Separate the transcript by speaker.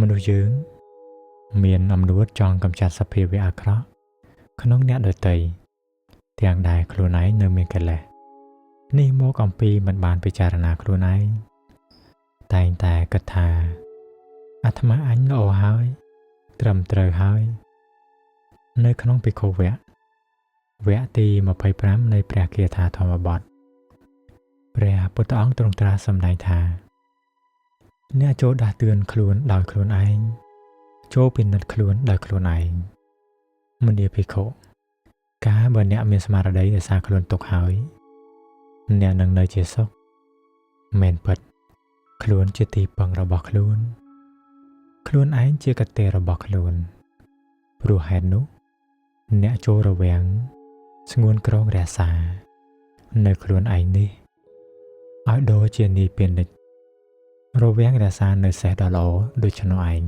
Speaker 1: មនុស្សយើងមានអំណួតចង់កម្ចាត់សភាវៈអាក្រក់ក្នុងអ្នកដទៃទាំងដែលខ្លួនឯងនៅមានកិលេសនេះមកអំពីមិនបានពិចារណាខ្លួនឯងតែងតែគិតថាអាត្មាអញល្អហើយត្រឹមត្រូវហើយនៅក្នុងភិក្ខុវគ្គវគ្គទី25នៃព្រះគាថាធម្មបទព្រះពុទ្ធអង្គទ្រង់ត្រាស់សម្ដែងថាអ្នកចូលដាស់តឿនខ្លួនដោយខ្លួនឯងចូលពិនិត្យខ្លួនដោយខ្លួនឯងមនាភិក្ខុកាលបើអ្នកមានស្មារតីរក្សាខ្លួនទុកហើយអ្នកនឹងនៅជាសុខមែនពិតខ្លួនជាទីពឹងរបស់ខ្លួនឯងជាកតេរបស់ខ្លួនព្រោះហេតុនោះអ្នកចូលរវាំងស្ងួនក្រងរក្សានៅខ្លួនឯងនេះឲ្យដូចជានីពានិចរវាំងរក្សានៅសេះដ៏ល្អដូច្នោះឯង